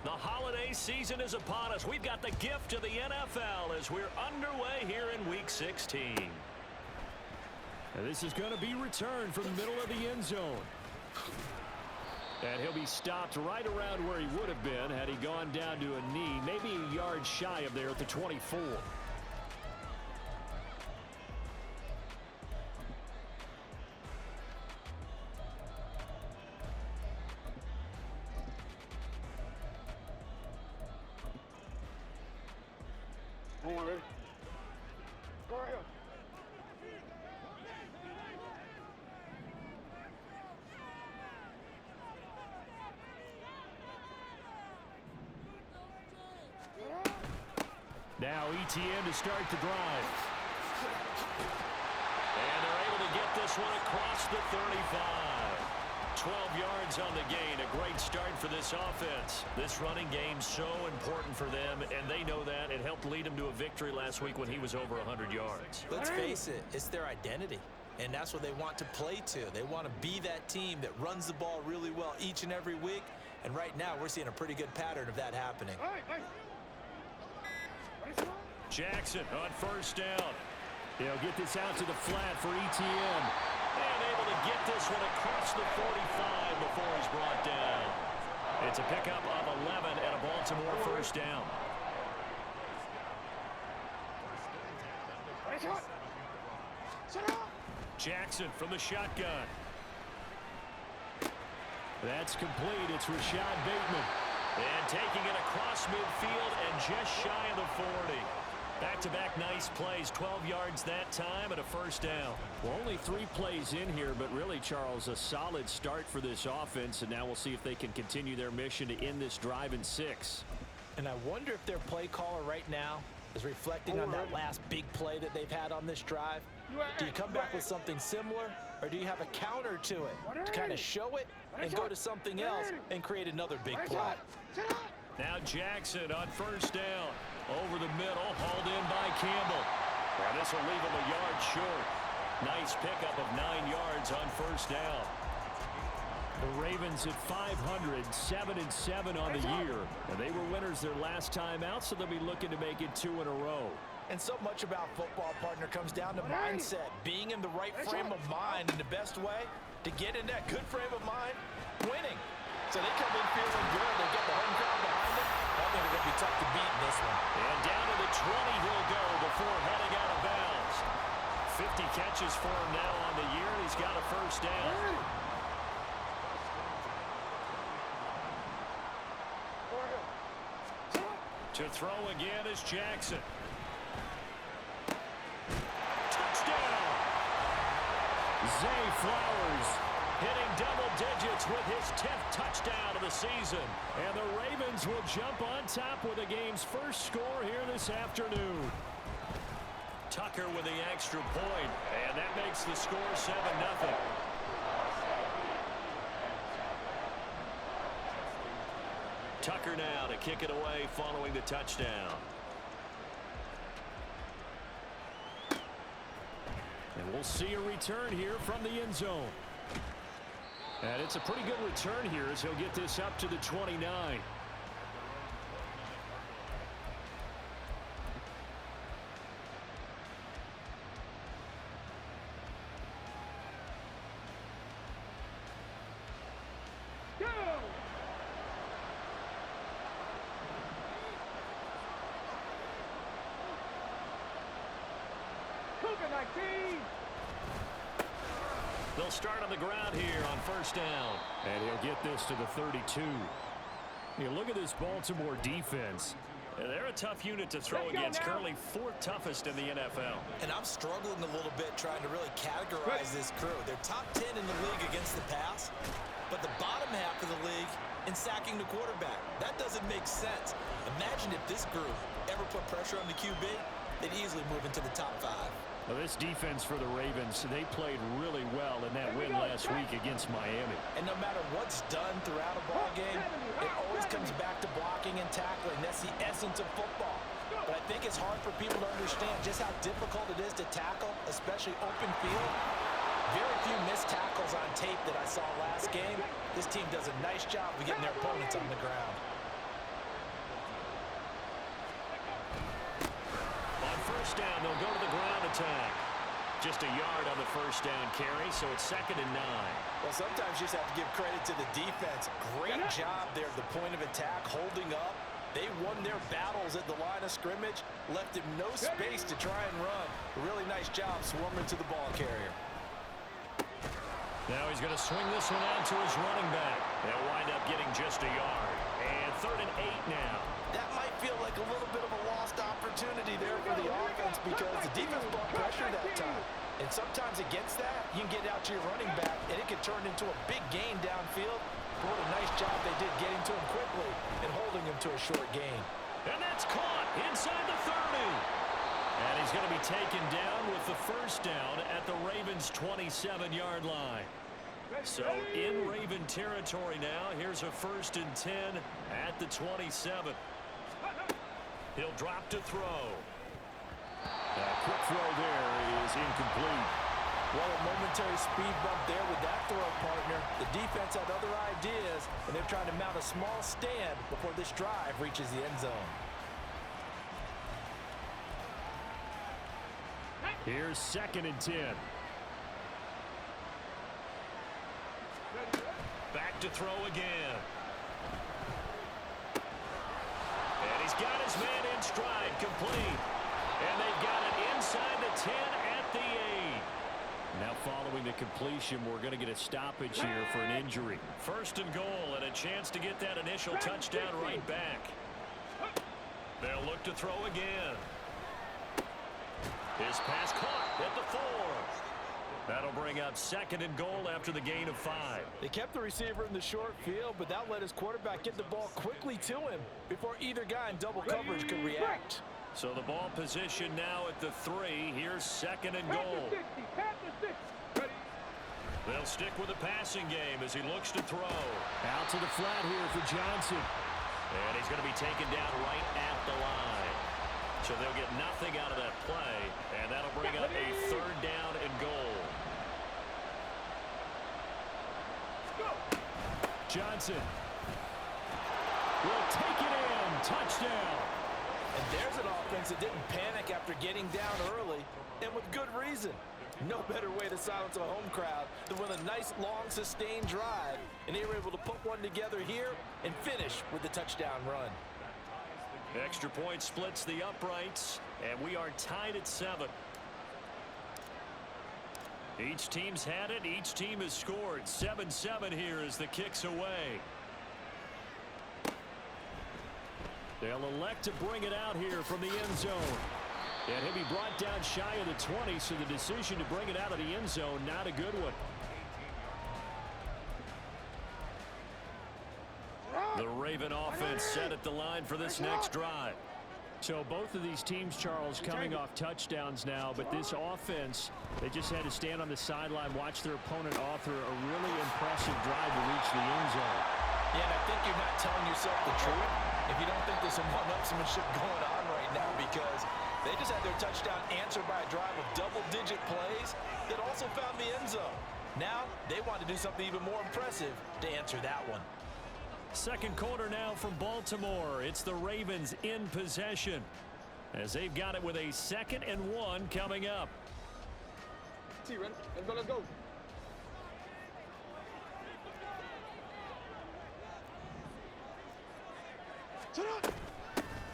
The holiday season is upon us. We've got the gift of the NFL as we're underway here in Week 16. And this is going to be returned from the middle of the end zone. And he'll be stopped right around where he would have been had he gone down to a knee, maybe a yard shy of there at the 24. Come on, baby. Go right here. Now ETN to start the drive. And they're able to get this one across the 35. 12 yards on the gain. A great start for this offense. This running game so important for them, and they know that. It helped lead them to a victory last week when he was over 100 yards. Let's face it, it's their identity, and that's what they want to play to. They want to be that team that runs the ball really well each and every week, and right now we're seeing a pretty good pattern of that happening. Jackson on first down. They'll get this out to the flat for ETN. And able to get this one across the 45 before he's brought down. It's a pickup of 11 and a Baltimore first down. Jackson from the shotgun. That's complete. It's Rashad Bateman. And taking it across midfield and just shy of the 40. Back-to-back nice plays, 12 yards that time and a first down. Well, only 3 plays in here, but really, Charles, a solid start for this offense, and now we'll see if they can continue their mission to end this drive in 6. And I wonder if their play caller right now is reflecting on that last big play that they've had on this drive. Do you come back with something similar, or do you have a counter to it to kind of show it and go to something else and create another big play? Now Jackson on first down. Over the middle, hauled in by Campbell. And this will leave him a yard short. Nice pickup of 9 yards on first down. The Ravens at 500, 7-7 on the year. And they were winners their last time out, so they'll be looking to make it 2 in a row. And so much about football, partner, comes down to mindset. Being in the right frame of mind, and the best way to get in that good frame of mind, winning. So they come in feeling good. They get the home crowd behind them. I think they're going to be tough to beat in this one. And down to the 20 he'll go before heading out of bounds. 50 catches for him now on the year, and he's got a first down. To throw again is Jackson. Touchdown! Zay Flowers hitting double digits with his 10th touchdown of the season. And the Ravens will jump on top with the game's first score here this afternoon. Tucker with the extra point, and that makes the score 7-0. Tucker now to kick it away following the touchdown. And we'll see a return here from the end zone. And it's a pretty good return here as he'll get this up to the 29. They'll start on the ground here on first down. And he'll get this to the 32. You look at this Baltimore defense. They're a tough unit to throw against. Currently 4th toughest in the NFL. And I'm struggling a little bit trying to really categorize this crew. They're top 10 in the league against the pass, but the bottom half of the league in sacking the quarterback. That doesn't make sense. Imagine if this group ever put pressure on the QB, they'd easily move into the top 5. Well, this defense for the Ravens, they played really well in that win last week against Miami. And no matter what's done throughout a ball game, it always comes back to blocking and tackling. That's the essence of football. But I think it's hard for people to understand just how difficult it is to tackle, especially open field. Very few missed tackles on tape that I saw last game. This team does a nice job of getting their opponents on the ground. first down. They'll go to the ground attack. Just a yard on the first down carry, so it's 2nd and 9. Well, sometimes you just have to give credit to the defense. Great job there at the point of attack, holding up. They won their battles at the line of scrimmage, left him no space to try and run. A really nice job swarming to the ball carrier. Now he's going to swing this one out to his running back. They'll wind up getting just a yard. And 3rd and 8 now. That might feel like a little bit of a lost opportunity there for the offense because the defense brought pressure that time. And sometimes against that, you can get out to your running back, and it can turn into a big gain downfield. But what a nice job they did getting to him quickly and holding him to a short gain. And that's caught inside the 30. And he's going to be taken down with the first down at the Ravens' 27-yard line. So in Raven territory now, here's a 1st and 10 at the 27. He'll drop to throw. A quick throw there is incomplete. Well, a momentary speed bump there with that throw, partner. The defense had other ideas, and they're trying to mount a small stand before this drive reaches the end zone. Here's 2nd and 10. Back to throw again. And he's got his man in stride, complete. And they've got it inside the 10 at the 8. Now following the completion, we're going to get a stoppage here for an injury. 1st and goal, and a chance to get that initial touchdown right back. They'll look to throw again. His pass caught at the 4. That'll bring up 2nd and goal after the gain of 5. They kept the receiver in the short field, but that let his quarterback get the ball quickly to him before either guy in double coverage could react. So the ball position now at the 3. Here's 2nd and goal. They'll stick with the passing game as he looks to throw. Out to the flat here for Johnson. And he's going to be taken down right at the line. So they'll get nothing out of that play, and that'll bring up a 3rd down and goal. Johnson will take it in. Touchdown. And there's an offense that didn't panic after getting down early, and with good reason. No better way to silence a home crowd than with a nice, long, sustained drive. And they were able to put one together here and finish with the touchdown run. Extra point splits the uprights, and we are tied at 7. Each team's had it. Each team has scored. 7-7 here as the kick's away. They'll elect to bring it out here from the end zone. And he'll be brought down shy of the 20, so the decision to bring it out of the end zone, not a good one. The Raven offense set at the line for this next drive. So both of these teams, Charles, coming off touchdowns now, but this offense, they just had to stand on the sideline, watch their opponent author a really impressive drive to reach the end zone. Yeah, and I think you're not telling yourself the truth if you don't think there's some one-upsmanship going on right now, because they just had their touchdown answered by a drive of double-digit plays that also found the end zone. Now they want to do something even more impressive to answer that one. Second quarter now from Baltimore. It's the Ravens in possession as they've got it with a 2nd and 1 coming up. See, Ren. Let's go, let's go.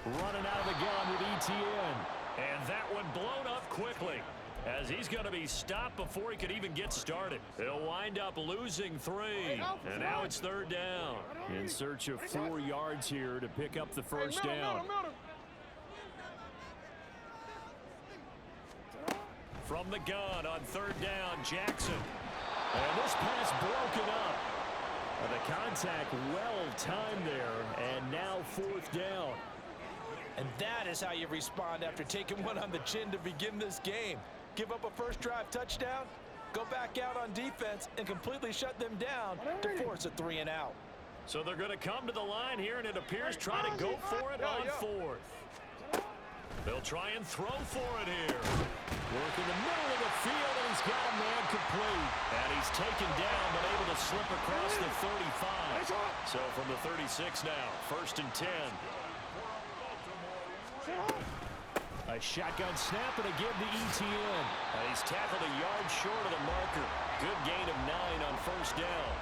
Running out of the gun with ETN. And that one blown up quickly as he's going to be stopped before he could even get started. He'll wind up losing 3. And now it's 3rd down. In search of 4 yards here to pick up the first down. From the gun on 3rd down, Jackson. And this pass broken up. The contact well timed there, and now 4th down. And that is how you respond after taking one on the chin to begin this game. Give up a first drive touchdown, go back out on defense, and completely shut them down to force a 3 and out. So they're going to come to the line here, and it appears try to go for it on 4th. They'll try and throw for it here. Work in the middle of the field, and he's got a man complete. And he's taken down, but able to slip across the 35. So from the 36 now, 1st and 10. A shotgun snap and a give to ETN. He's tackled a yard short of the marker. Good gain of 9 on first down.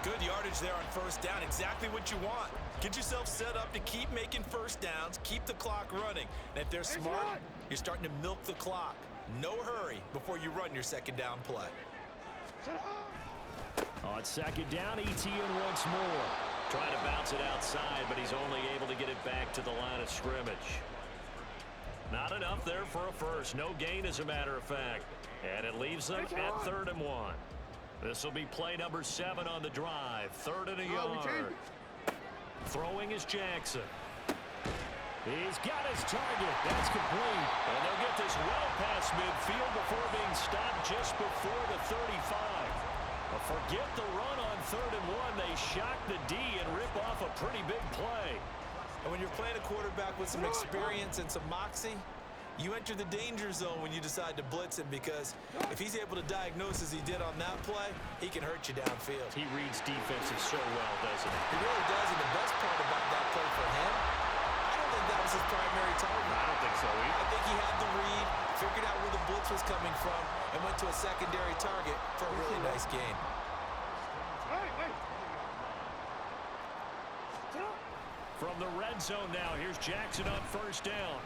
Good yardage there on first down. Exactly what you want. Get yourself set up to keep making first downs, keep the clock running. And if they're smart, you're starting to milk the clock. No hurry before you run your second down play. On second down, ETN once more. Trying to bounce it outside, but he's only able to get it back to the line of scrimmage. Not enough there for a first. No gain, as a matter of fact. And it leaves them at 3rd and 1. This will be play number 7 on the drive. 3rd and a yard. Throwing is Jackson. He's got his target. That's complete. And they'll get this well past midfield before being stopped just before the 35. But forget the run on 3rd and 1. They shock the D and rip off a pretty big play. And when you're playing a quarterback with some experience and some moxie, you enter the danger zone when you decide to blitz him, because if he's able to diagnose as he did on that play, he can hurt you downfield. He reads defenses so well, doesn't he? He really does, and the best part about that play for him, I don't think that was his primary target. I don't think so either. I think he had the read, figured out where the blitz was coming from, and went to a secondary target for a really nice gain. From the red zone now, here's Jackson on first down.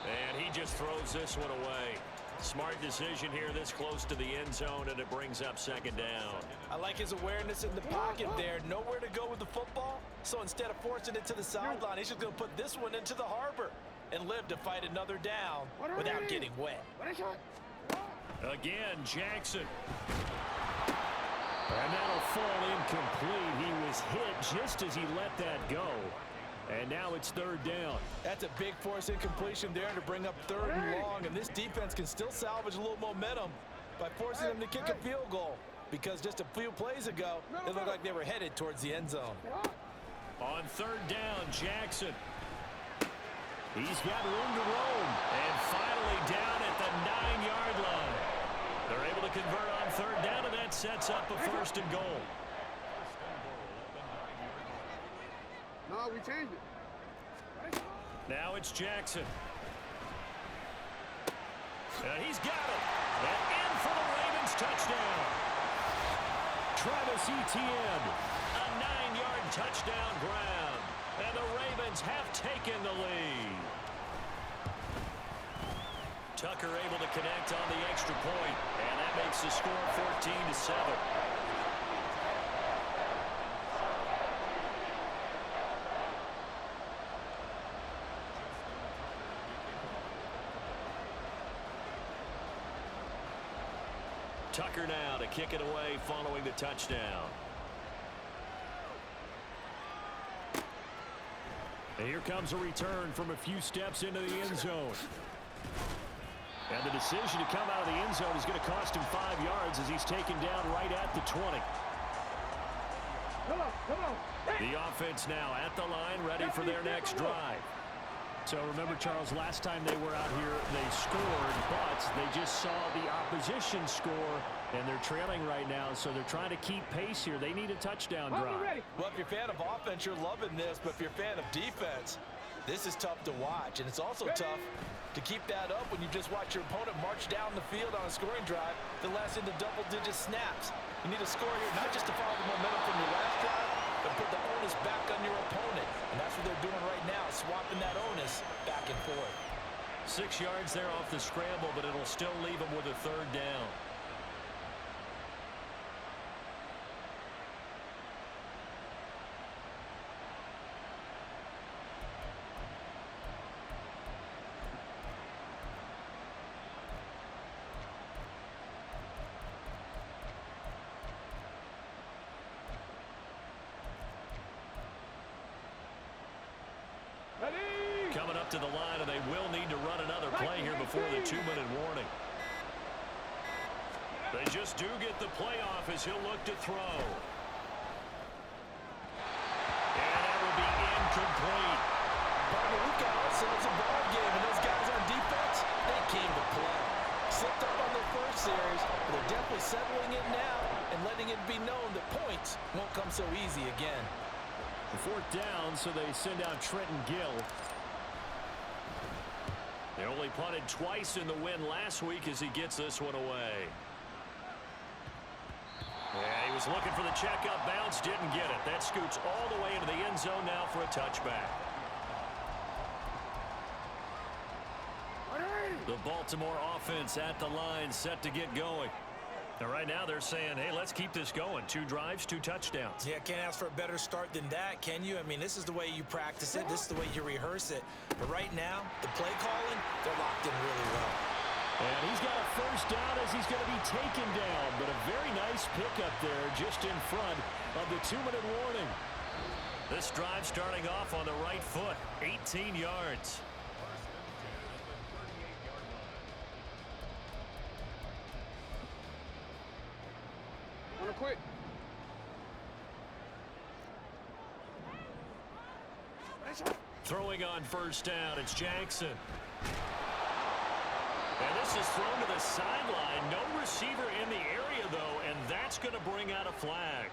And he just throws this one away. Smart decision here this close to the end zone, and it brings up second down. I like his awareness in the pocket there. Nowhere to go with the football. So instead of forcing it to the sideline, he's just going to put this one into the harbor and live to fight another down without getting wet. Again, Jackson. And that'll fall incomplete. He was hit just as he let that go. And now it's 3rd down. That's a big force incompletion there to bring up 3rd and long. And this defense can still salvage a little momentum by forcing them to kick a field goal, because just a few plays ago, it looked like they were headed towards the end zone. On 3rd down, Jackson. He's got room to roam. And finally down at the 9-yard line. They're able to convert on 3rd down, and that sets up a 1st and goal. No, we changed it. Now it's Jackson. And he's got it. And in for the Ravens touchdown. Travis Etienne. A 9-yard touchdown grab. And the Ravens have taken the lead. Tucker able to connect on the extra point. And that makes the score 14-7. Tucker now to kick it away following the touchdown. And here comes a return from a few steps into the end zone. And the decision to come out of the end zone is going to cost him 5 yards as he's taken down right at the 20. The offense now at the line, ready for their next drive. So remember, Charles, last time they were out here, they scored, but they just saw the opposition score, and they're trailing right now, so they're trying to keep pace here. They need a touchdown drive. Well, if you're a fan of offense, you're loving this, but if you're a fan of defense, this is tough to watch, and it's also tough to keep that up when you just watch your opponent march down the field on a scoring drive that lasts into double-digit snaps. You need a score here, not just to follow the momentum from your last drive, but put the onus back on your opponent. And that's what they're doing right now, swapping that onus back and forth. 6 yards there off the scramble, but it'll still leave them with a 3rd down. Coming up to the line, and they will need to run another play here before the 2-minute warning. They just do get the play off as he'll look to throw. And that will be incomplete. Partner, we've got ourselves a ball game, and those guys on defense, they came to play. Slipped up on their first series, but they're definitely settling it now and letting it be known that points won't come so easy again. Fourth down, so they send out Trenton Gill. They only punted twice in the win last week as he gets this one away. Yeah, he was looking for the checkup bounce, didn't get it. That scoots all the way into the end zone now for a touchback. The Baltimore offense at the line, set to get going. And right now they're saying, hey, let's keep this going. 2 drives, 2 touchdowns. Yeah, can't ask for a better start than that, can you? I mean, this is the way you practice it. This is the way you rehearse it. But right now, the play calling, they're locked in really well. And he's got a first down as he's going to be taken down. But a very nice pickup there just in front of the 2-minute warning. This drive starting off on the right foot. 18 yards. Quick. Throwing on first down, it's Jackson. And this is thrown to the sideline. No receiver in the area, though, and that's going to bring out a flag.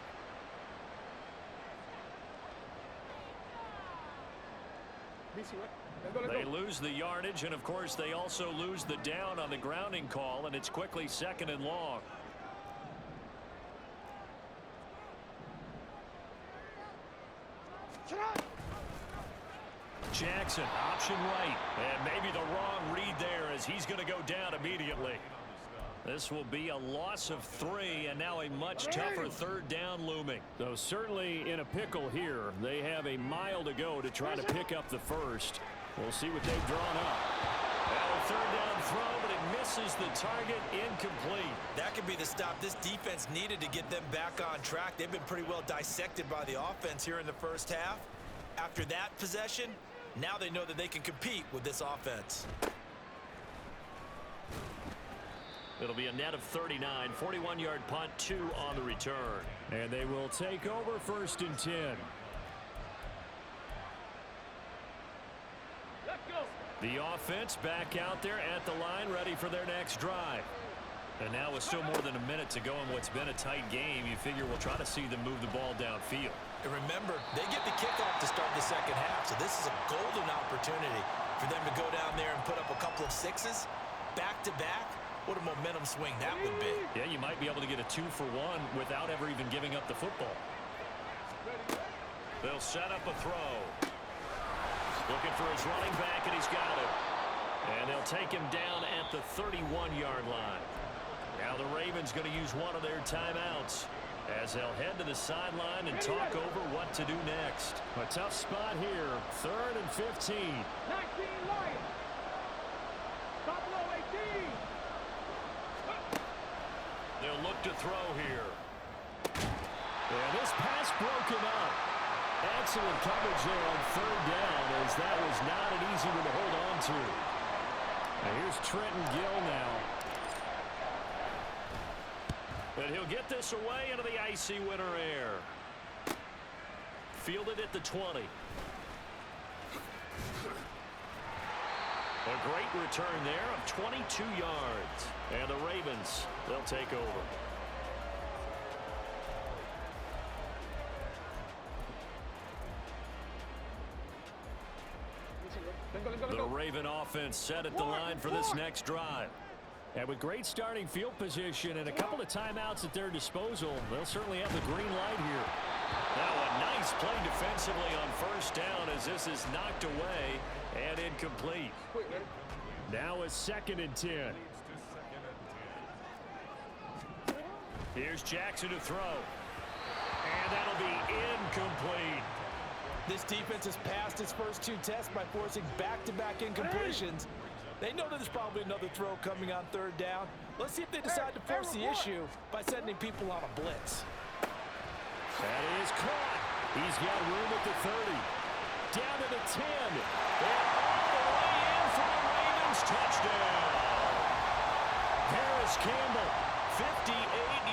They lose the yardage, and, of course, they also lose the down on the grounding call, and it's quickly 2nd and long. Jackson, option right. And maybe the wrong read there as he's going to go down immediately. This will be a loss of 3, and now a much tougher 3rd down looming. So certainly in a pickle here. They have a mile to go to try to pick up the first. We'll see what they've drawn up. Now a 3rd down throw, but it misses the target, incomplete. That could be the stop this defense needed to get them back on track. They've been pretty well dissected by the offense here in the first half. After that possession, now they know that they can compete with this offense. It'll be a net of 39, 41-yard punt, 2 on the return. And they will take over 1st and 10. Let's go. The offense back out there at the line, ready for their next drive. And now with still more than a minute to go in what's been a tight game, you figure we'll try to see them move the ball downfield. And remember, they get the kickoff to start the second half, so this is a golden opportunity for them to go down there and put up a couple of 6s back-to-back. What a momentum swing that would be. Yeah, you might be able to get a 2-for-1 without ever even giving up the football. They'll set up a throw. Looking for his running back, and he's got it. And they'll take him down at the 31-yard line. Now the Ravens going to use one of their timeouts as they'll head to the sideline and talk over what to do next. A tough spot here. 3rd and 15. 19 Lions. Stop low 18. They'll look to throw here. And this pass broken up. Excellent coverage there on 3rd down, as that was not an easy one to hold on to. And here's Trenton Gill now. And he'll get this away into the icy winter air. Fielded at the 20. A great return there of 22 yards. And the Ravens, they'll take over. The Raven offense set at the line for this next drive. And with great starting field position and a couple of timeouts at their disposal, they'll certainly have the green light here. Now a nice play defensively on first down as this is knocked away and incomplete. Now a 2nd and 10. Here's Jackson to throw. And that'll be incomplete. This defense has passed its first 2 tests by forcing back-to-back incompletions. They know that there's probably another throw coming on 3rd down. Let's see if they decide to force the issue by sending people on a blitz. That is caught. He's got room at the 30. Down to the 10. And all the way in for the Ravens touchdown. Harris Campbell, 58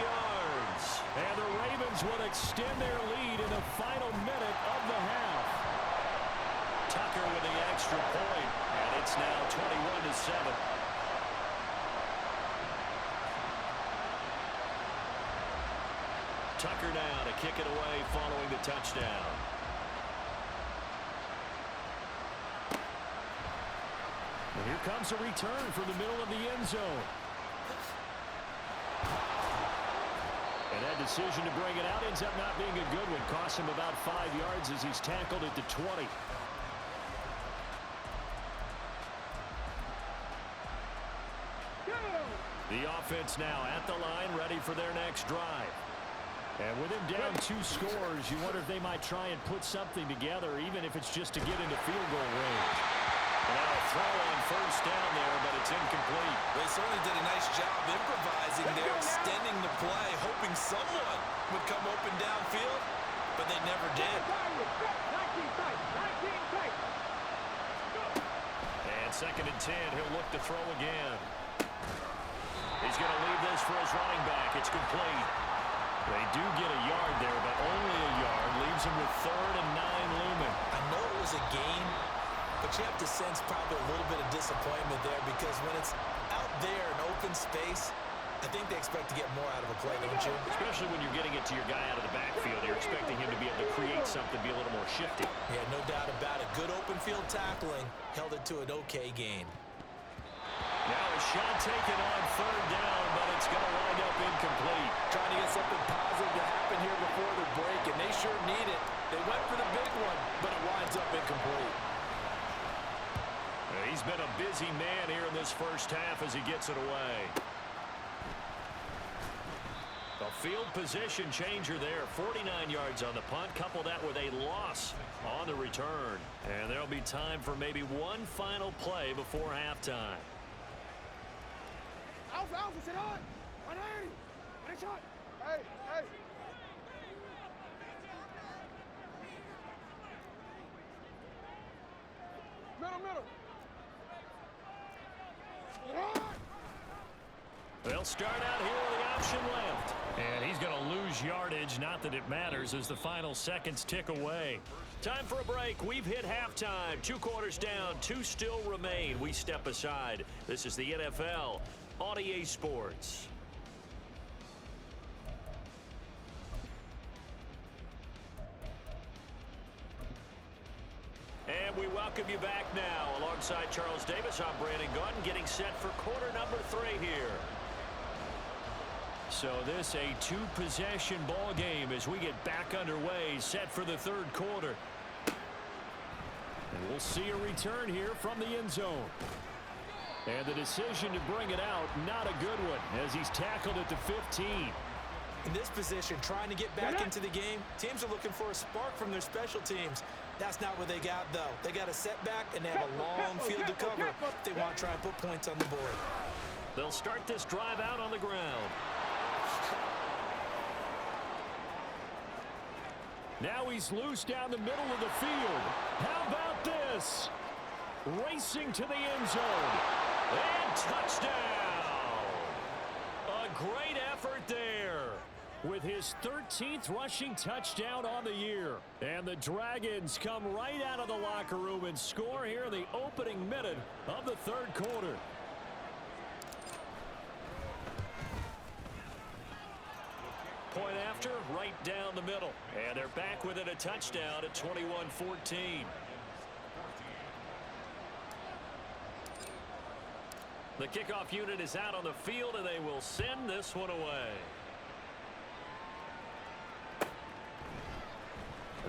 yards. And the Ravens will extend their lead in the final minute of the half. Tucker with the extra point, and it's now 21-7. Tucker now to kick it away following the touchdown. comes a return from the middle of the end zone. And that decision to bring it out ends up not being a good one. Costs him about 5 yards as he's tackled at the 20. The offense now at the line, ready for their next drive. And with him down 2 scores, you wonder if they might try and put something together, even if it's just to get into field goal range. Now a throw on first down there, but it's incomplete. They certainly did a nice job improvising there, extending the play, hoping someone would come open downfield, but they never did. And 2nd and 10, he'll look to throw again. He's going to leave this for his running back. It's complete. They do get a yard there, but only a yard. Leaves him with 3rd and 9 looming. I know it was a gain, but you have to sense probably a little bit of disappointment there because when it's out there in open space, I think they expect to get more out of a play, don't you? Especially when you're getting it to your guy out of the backfield. You're expecting him to be able to create something, be a little more shifty. Yeah, no doubt about it. Good open field tackling held it to an okay gain. Now a shot taken on 3rd down, but it's going to wind up incomplete. Trying to get something positive to happen here before the break, and they sure need it. They went for the big one, but it winds up incomplete. He's been a busy man here in this first half as he gets it away. A field position changer there. 49 yards on the punt. Couple that with a loss on the return. And there'll be time for maybe one final play before halftime. Alpha, sit on! 180! Finish shot! Hey, hey! Middle! They'll start out here with the option left. And he's going to lose yardage. Not that it matters as the final seconds tick away. Time for a break. We've hit halftime. 2 quarters down. 2 still remain. We step aside. This is the NFL on EA Sports. And we welcome you back now. Alongside Charles Davis, I'm Brandon Gunn, getting set for quarter number 3 here. So this a 2-possession ball game as we get back underway, set for the 3rd quarter. And we'll see a return here from the end zone. And the decision to bring it out, not a good one, as he's tackled at the 15. In this position, trying to get back into the game, teams are looking for a spark from their special teams. That's not what they got, though. They got a setback, and they have a long field to cover if they want to try and put points on the board. They'll start this drive out on the ground. Now he's loose down the middle of the field. How about this? Racing to the end zone. And touchdown! A great effort there with his 13th rushing touchdown on the year. And the Dragons come right out of the locker room and score here in the opening minute of the 3rd quarter. Point after, right down the middle. And they're back within a touchdown at 21-14. The kickoff unit is out on the field, and they will send this one away.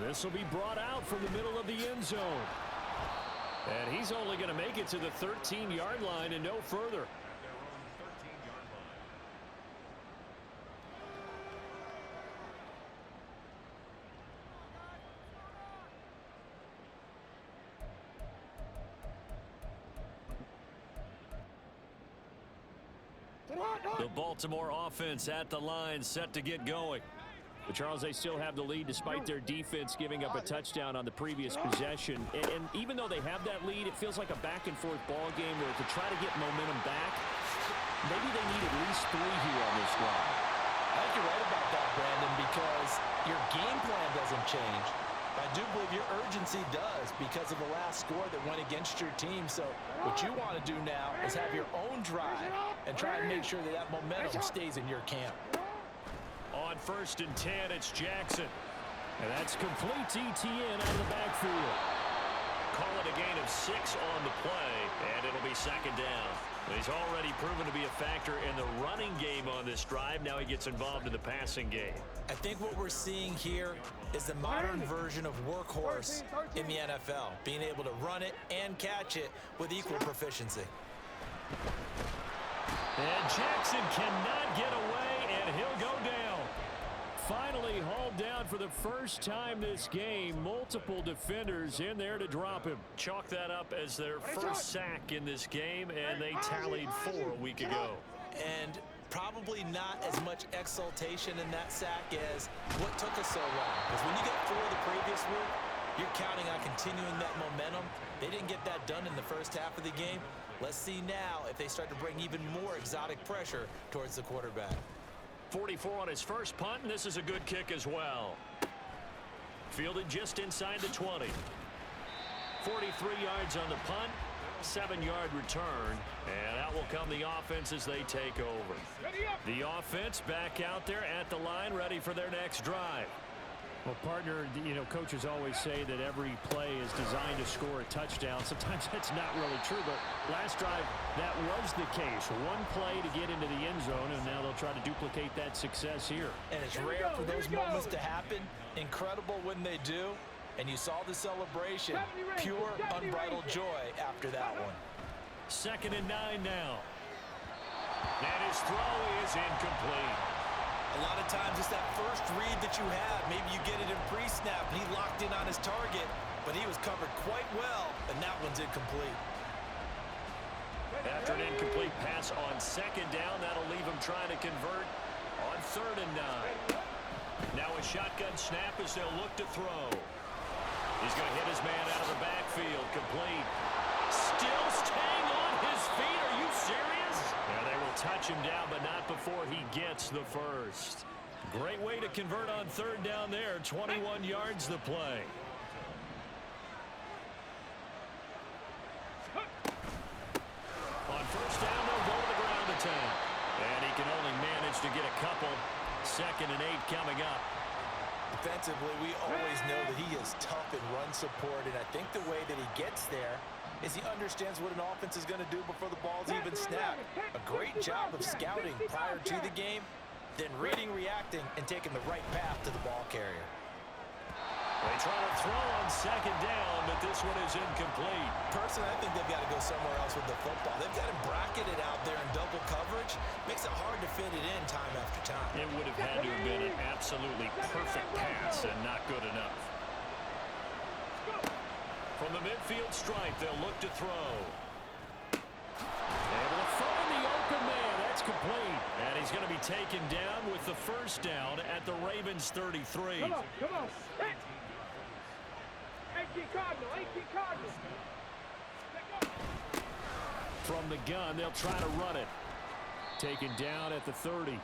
This will be brought out from the middle of the end zone. And he's only going to make it to the 13-yard line and no further. The Baltimore offense at the line, set to get going. But Charles, they still have the lead despite their defense giving up a touchdown on the previous possession. And even though they have that lead, it feels like a back-and-forth ball game where to try to get momentum back, maybe they need at least 3 here on this drive. I think you're right about that, Brandon, because your game plan doesn't change. I do believe your urgency does because of the last score that went against your team. So what you want to do now is have your own drive and try and make sure that that momentum stays in your camp. On 1st and 10, it's Jackson. And that's complete to ETN out of the backfield. call it a gain of 6 on the play, and it'll be second down. He's already proven to be a factor in the running game on this drive. Now he gets involved in the passing game. I think what we're seeing here is the modern version of workhorse in the NFL, being able to run it and catch it with equal proficiency. And Jackson cannot get away, and he'll go down. Finally hauled down for the first time this game. Multiple defenders in there to drop him. Chalk that up as their first sack in this game, and they tallied 4 a week ago. And probably not as much exultation in that sack as what took us so long. Because when you get 4 the previous week, you're counting on continuing that momentum. They didn't get that done in the first half of the game. Let's see now if they start to bring even more exotic pressure towards the quarterback. 44 on his first punt, and this is a good kick as well. Fielded just inside the 20. 43 yards on the punt, 7-yard return, and out will come the offense as they take over. The offense back out there at the line, ready for their next drive. Well, partner, coaches always say that every play is designed to score a touchdown. Sometimes that's not really true, but last drive, that was the case. One play to get into the end zone, and now they'll try to duplicate that success here. And it's rare for those moments to happen. Incredible when they do. And you saw the celebration. Pure, unbridled joy after that one. 2nd and 9 now. And his throw is incomplete. A lot of times it's that first read that you have. Maybe you get it in pre-snap, and he locked in on his target, but he was covered quite well, and that one's incomplete. After an incomplete pass on 2nd down, that'll leave him trying to convert on 3rd and 9. Now a shotgun snap as they'll look to throw. He's going to hit his man out of the backfield, complete. Still staying on his feet. Are you serious? Yeah, they will touch him down, but not before he gets the first. Great way to convert on 3rd down there. 21 yards the play. On 1st down, they'll go to the ground attack. And he can only manage to get a couple. 2nd and 8 coming up. Defensively, we always know that he is tough in run support, and I think the way that he gets there is he understands what an offense is going to do before the ball's even snapped. A great job of scouting prior to the game, then reading, reacting, and taking the right path to the ball carrier. They try to throw on 2nd down, but this one is incomplete. Personally, I think they've got to go somewhere else with the football. They've got him bracketed out there in double coverage. Makes it hard to fit it in time after time. It would have had to have been an absolutely perfect pass and not good enough. From the midfield stripe, they'll look to throw. Able to find the open man. That's complete. And he's going to be taken down with the 1st down at the Ravens 33. Come on. 18 Cardinal. From the gun, they'll try to run it. Taken down at the 30.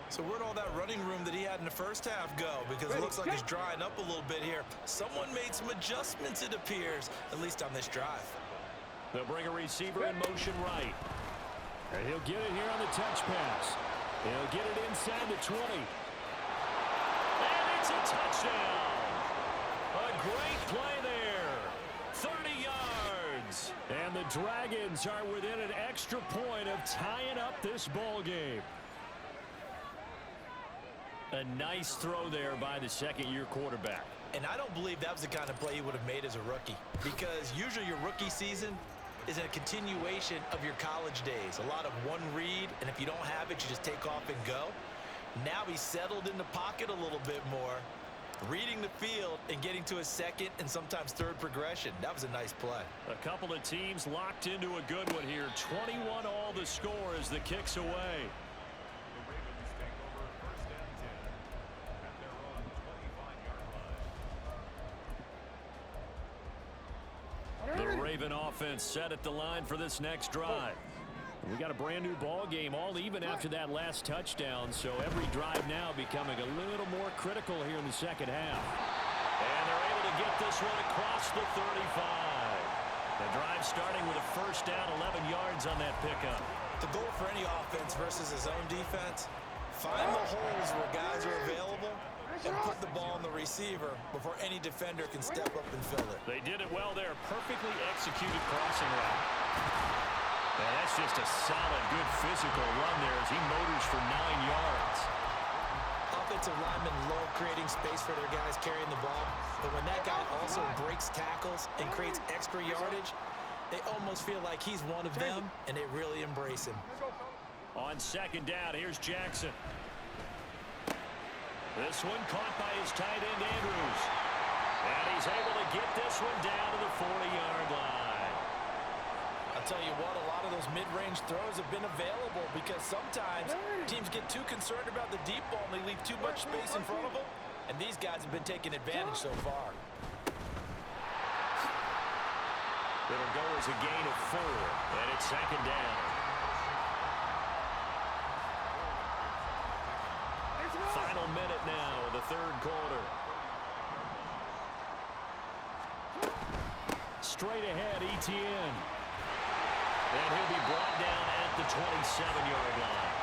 So where'd all that running room that he had in the first half go? Because it looks like he's drying up a little bit here. Someone made some adjustments, it appears, at least on this drive. They'll bring a receiver in motion right. And he'll get it here on the touch pass. He'll get it inside the 20. And it's a touchdown. A great play there. 30 yards. And the Dragons are within an extra point of tying up this ball game. A nice throw there by the 2nd-year quarterback. And I don't believe that was the kind of play he would have made as a rookie. Because usually your rookie season is a continuation of your college days. A lot of one read, and if you don't have it, you just take off and go. Now he's settled in the pocket a little bit more, reading the field and getting to his 2nd and sometimes 3rd progression. That was a nice play. A couple of teams locked into a good one here. 21 all the score as the kick's away. The Raven offense set at the line for this next drive. We got a brand new ball game, all even after that last touchdown, so every drive now becoming a little more critical here in the 2nd half. And they're able to get this one across the 35. The drive starting with a 1st down, 11 yards on that pickup. The goal for any offense versus his own defense, find the holes where guys are available and put the ball in the receiver before any defender can step up and fill it. They did it well there. Perfectly executed crossing route. And that's just a solid, good physical run there as he motors for 9 yards. Offensive linemen love creating space for their guys carrying the ball, but when that guy also breaks tackles and creates extra yardage, they almost feel like he's one of them, and they really embrace him. On second down, here's Jackson. This one caught by his tight end, Andrews. And he's able to get this one down to the 40-yard line. I'll tell you what, a lot of those mid-range throws have been available because sometimes teams get too concerned about the deep ball and they leave too much space in front of them, and these guys have been taking advantage so far. It'll go as a gain of 4, and it's second down. Final minute now of the third quarter. Straight ahead, Etienne. And he'll be brought down at the 27-yard line.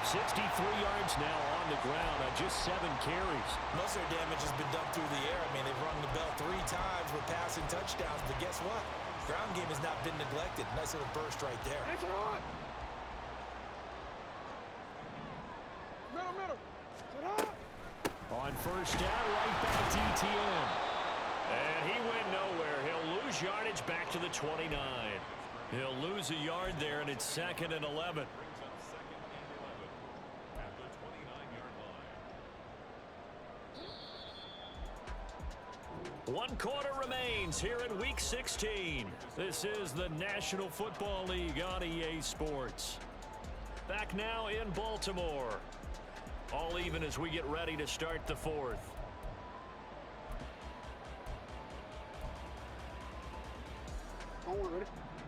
63 yards now on the ground on just 7 carries. Most of their damage has been done through the air. I mean, they've rung the bell 3 times with passing touchdowns, but guess what? Ground game has not been neglected. Nice little burst right there. On first down, right back to Etienne. And he went nowhere. He'll lose yardage back to the 29. He'll lose a yard there, and it's second and 11. One quarter remains here in Week 16. This is the National Football League on EA Sports. Back now in Baltimore. All even as we get ready to start the fourth.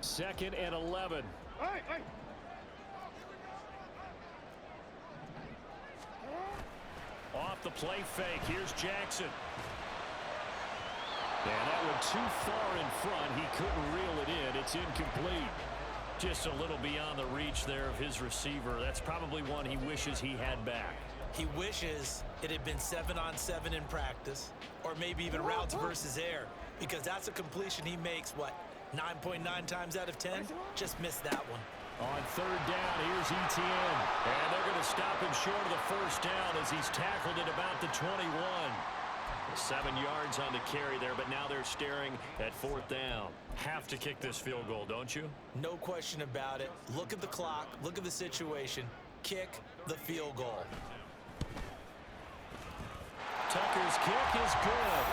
Second and 11. Off the play fake. Here's Jackson. And that one too far in front. He couldn't reel it in. It's incomplete. Just a little beyond the reach there of his receiver. That's probably one he wishes he had back. He wishes it had been 7-on-7 in practice, or maybe even routes versus air, because that's a completion he makes, what, 9.9 times out of 10? Just missed that one. On third down, here's Etienne. And they're going to stop him short of the first down as he's tackled at about the 21. 7 yards on the carry there, but now they're staring at fourth down. Have to kick this field goal, don't you? No question about it. Look at the clock. Look at the situation. Kick the field goal. Tucker's kick is good.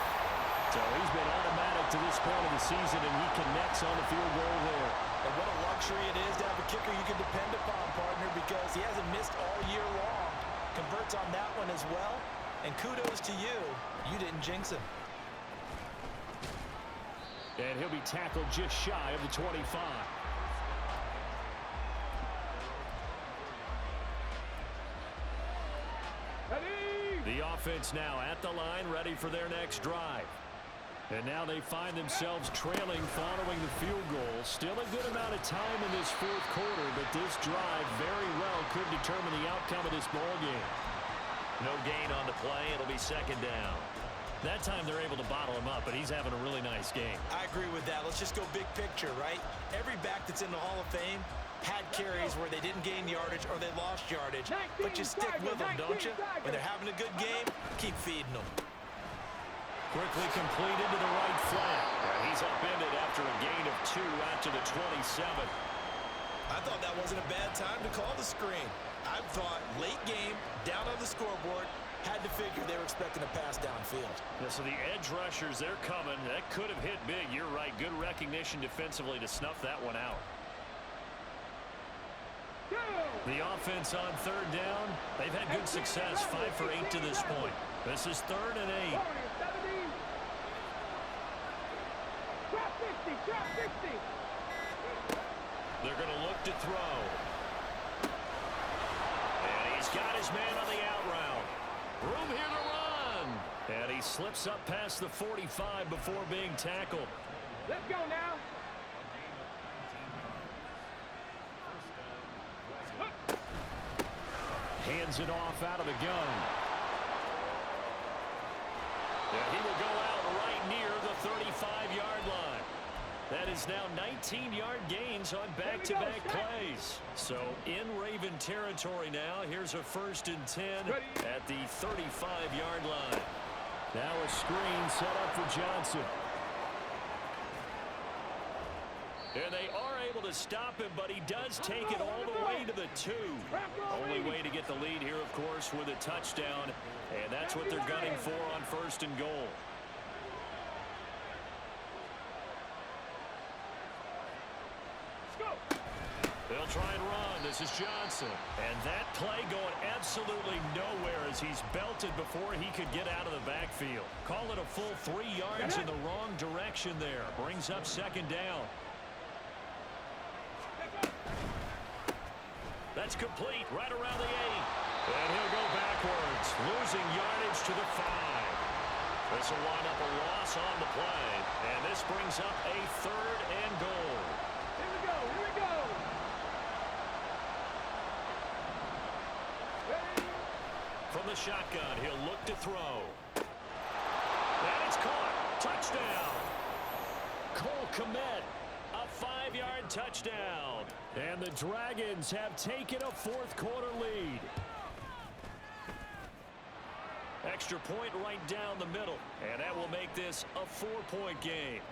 So he's been automatic to this point of the season, and he connects on the field goal there. And what a luxury it is to have a kicker you can depend upon, partner, because he hasn't missed all year long. Converts on that one as well. And kudos to you. You didn't jinx him. And he'll be tackled just shy of the 25. The offense now at the line, ready for their next drive. And now they find themselves trailing following the field goal. Still a good amount of time in this fourth quarter, but this drive very well could determine the outcome of this ball game. No gain on the play. It'll be second down. That time they're able to bottle him up, but he's having a really nice game. I agree with that. Let's just go big picture, right? Every back that's in the Hall of Fame had carries where they didn't gain yardage or they lost yardage. But you stick with them, don't you? When they're having a good game, keep feeding them. Quickly completed to the right flat. And he's upended after a gain of 2 out to the 27. I thought that wasn't a bad time to call the screen. I thought late game, down on the scoreboard, had to figure they were expecting a pass downfield. Yeah, so the edge rushers, they're coming. That could have hit big. You're right. Good recognition defensively to snuff that one out. The offense on third down, they've had good success, 5 for 8 to this point. This is 3rd and 8. They're going to look to throw. And he's got his man on the out route. Room here to run. And he slips up past the 45 before being tackled. Let's go now. Hands it off out of the gun. And he will go out right near the 35-yard line. That is now 19-yard gains on back-to-back plays. So in Raven territory now. Here's a 1st and 10 at the 35-yard line. Now a screen set up for Johnson. And they are able to stop him, but he does take it all the way to the 2. Only way to get the lead here, of course, with a touchdown. And that's what they're gunning for on 1st and goal. They'll try and run. This is Johnson. And that play going absolutely nowhere as he's belted before he could get out of the backfield. Call it a full 3 yards in the wrong direction there. Brings up 2nd down. That's complete right around the 8. And he'll go backwards, losing yardage to the 5. This will wind up a loss on the play. And this brings up a 3rd and goal. Here we go. Here we go. From the shotgun, he'll look to throw. And it's caught. Touchdown. Cole Kmet. A 5-yard touchdown. And the Dragons have taken a 4th quarter lead. Extra point right down the middle. And that will make this a 4-point game.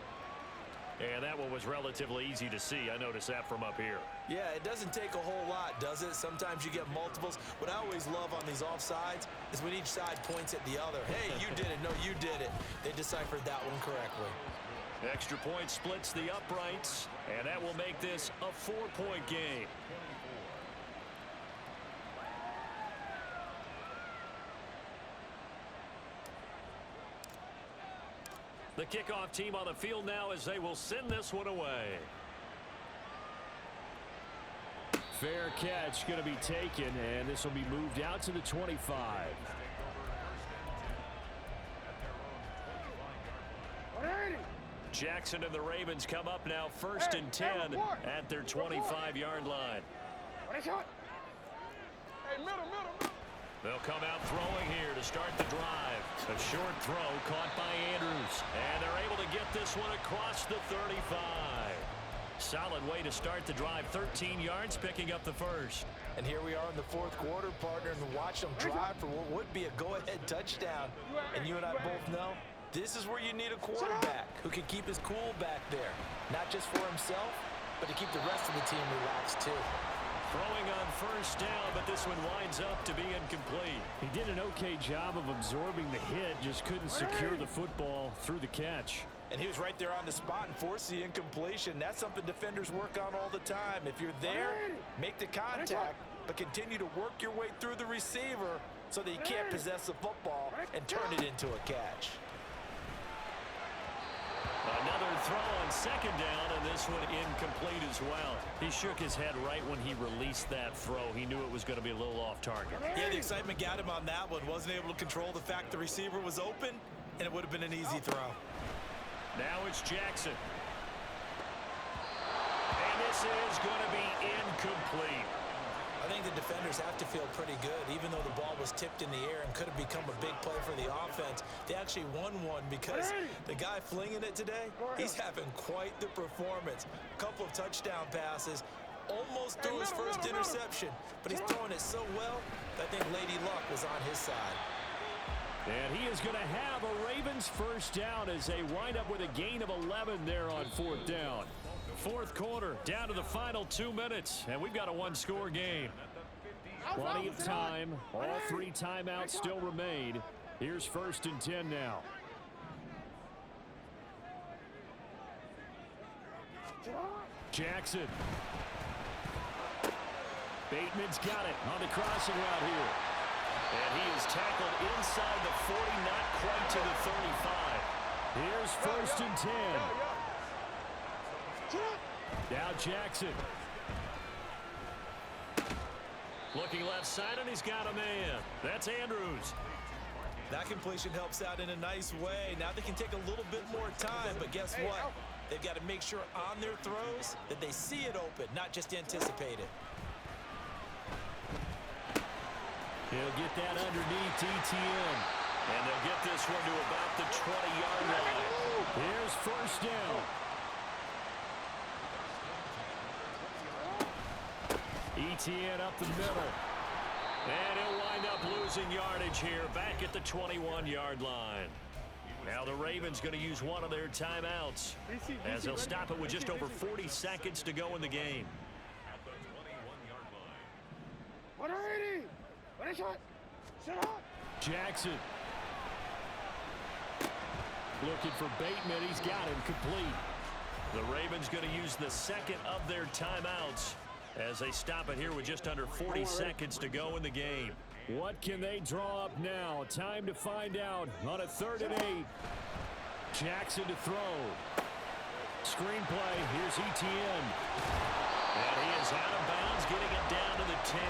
And that one was relatively easy to see. I noticed that from up here. Yeah, it doesn't take a whole lot, does it? Sometimes you get multiples. What I always love on these offsides is when each side points at the other. Hey, you did it. No, you did it. They deciphered that one correctly. Extra point splits the uprights, and that will make this a 4-point game. The kickoff team on the field now as they will send this one away. Fair catch going to be taken, and this will be moved out to the 25. Jackson and the Ravens come up now 1st and 10 at their 25-yard line. They'll come out throwing here to start the drive. A short throw caught by Andrews. And they're able to get this one across the 35. Solid way to start the drive. 13 yards, picking up the 1st. And here we are in the 4th quarter, partner, and watch them drive for what would be a go-ahead touchdown. And you and I both know this is where you need a quarterback who can keep his cool back there. Not just for himself, but to keep the rest of the team relaxed too. Throwing on 1st down, but this one winds up to be incomplete. He did an okay job of absorbing the hit, just couldn't secure the football through the catch. And he was right there on the spot and forced the incompletion. That's something defenders work on all the time. If you're there, make the contact, but continue to work your way through the receiver so that you can't possess the football and turn it into a catch. Another throw on 2nd down, and this one incomplete as well. He shook his head right when he released that throw. He knew it was going to be a little off target. Yeah, the excitement got him on that one. Wasn't able to control the fact the receiver was open, and it would have been an easy throw. Now it's Jackson. And this is going to be incomplete. I think the defenders have to feel pretty good. Even though the ball was tipped in the air and could have become a big play for the offense, they actually won one because the guy flinging it today, he's having quite the performance. A couple of touchdown passes, almost threw his 1st interception, but he's throwing it so well that I think Lady Luck was on his side. And he is going to have a Ravens 1st down as they wind up with a gain of 11 there on 4th down. 4th quarter, down to the final 2 minutes, and we've got a 1-score game. Plenty of time. All 3 timeouts still remain. Here's 1st and 10 now. Jackson. Bateman's got it on the crossing route here. And he is tackled inside the 40, not quite to the 35. Here's 1st and 10. Now Jackson. Looking left side, and he's got a man. That's Andrews. That completion helps out in a nice way. Now they can take a little bit more time, but guess what? They've got to make sure on their throws that they see it open, not just anticipate it. He'll get that underneath ETN. And they'll get this one to about the 20-yard line. Here's first down. ETN up the middle. And he'll wind up losing yardage here back at the 21-yard line. Now the Ravens going to use one of their timeouts as they'll stop it with just over 40 seconds to go in the game. At the 21-yard line. 180. What is shot? Shut up. Jackson. Looking for Bateman. He's got him complete. The Ravens going to use the second of their timeouts as they stop it here with just under 40 seconds to go in the game. What can they draw up now? Time to find out on a 3rd and 8. Jackson to throw. Screen play. Here's ETN. And he is out of bounds, getting it down to the 10.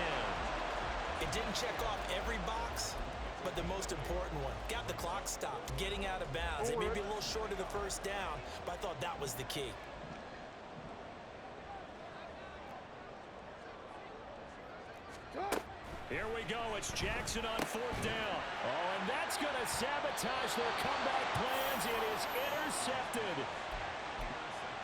It didn't check off every box, but the most important one. Got the clock stopped, getting out of bounds. It may be a little short of the first down, but I thought that was the key. Here we go. It's Jackson on 4th down. Oh, and that's going to sabotage their comeback plans. It is intercepted.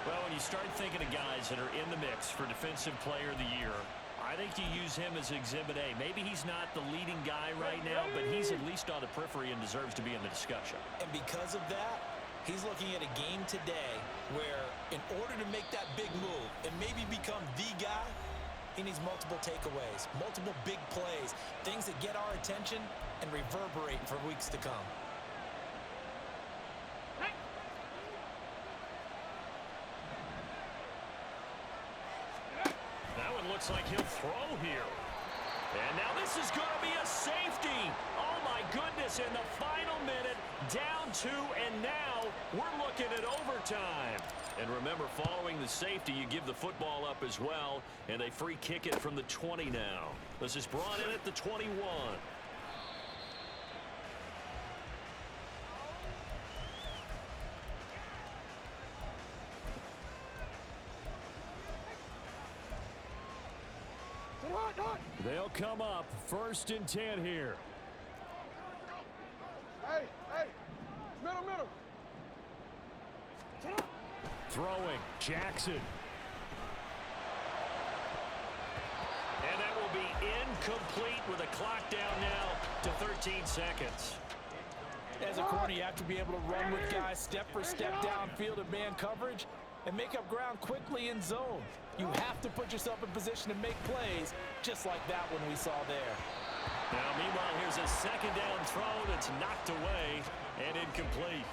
Well, when you start thinking of guys that are in the mix for Defensive Player of the Year, I think you use him as Exhibit A. Maybe he's not the leading guy right now, but he's at least on the periphery and deserves to be in the discussion. And because of that, he's looking at a game today where in order to make that big move and maybe become the guy, he needs multiple takeaways, multiple big plays, things that get our attention and reverberate for weeks to come. That one looks like he'll throw here. And now this is going to be a safety. Oh, my goodness, in the final minute, down 2, and now we're looking at overtime. And remember, following the safety, you give the football up as well, and they free kick it from the 20 now. This is brought in at the 21. They'll come up 1st and 10 here. Hey, middle. Shut up. Throwing. Jackson. And that will be incomplete with a clock down now to 13 seconds. As a corner, you have to be able to run with guys step for step downfield in man coverage and make up ground quickly in zone. You have to put yourself in position to make plays, just like that one we saw there. Now, meanwhile, here's a 2nd down throw that's knocked away and incomplete.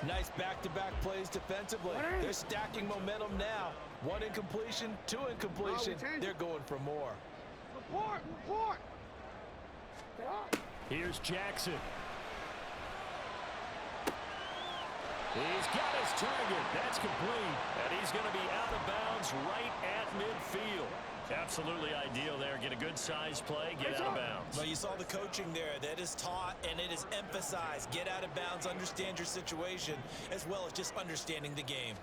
Nice back-to-back plays defensively. They're stacking momentum now. 1 incompletion, 2 incompletion. They're going for more. Report. Here's Jackson. He's got his target. That's complete. And he's going to be out of bounds right at midfield. Absolutely ideal there. Get a good size play, get out of bounds. Well, you saw the coaching there. That is taught and it is emphasized. Get out of bounds, understand your situation, as well as just understanding the game.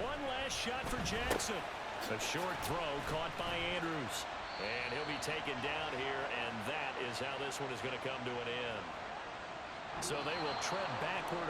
One last shot for Jackson. A short throw caught by Andrews. And he'll be taken down here, and that is how this one is going to come to an end. So they will tread backward